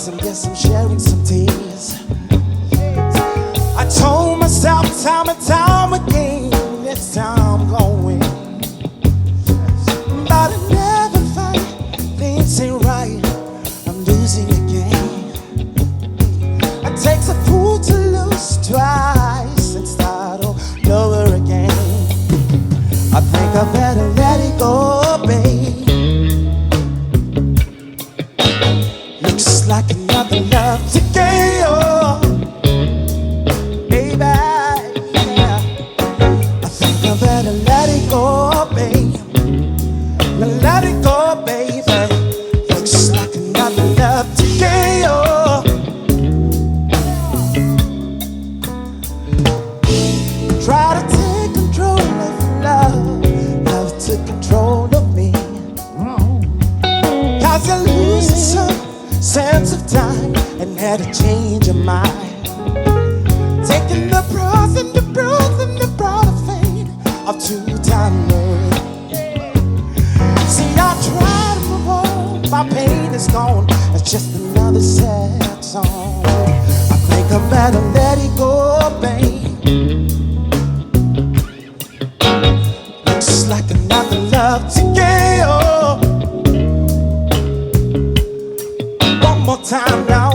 cause I'm guess I'm sharing some tears. I told myself time and time again, next time I'm going. But I never find things ain't right, I'm losing again. It takes a fool to lose twice and start all over again. I think I better let it go, babe. Looks like another love TKO, baby, yeah. I think I better let it go, babe. Let it go, baby. Looks like another love TKO. Try to take control of love, love took control of me. Cause you're losing some sense of time and had a change of mind. Taking the pros and the pros and the broader fate of two-time love. See, I try to move on, my pain is gone, it's just another sad song. I think I better let it go, babe. Looks like another love TKO. One more time now.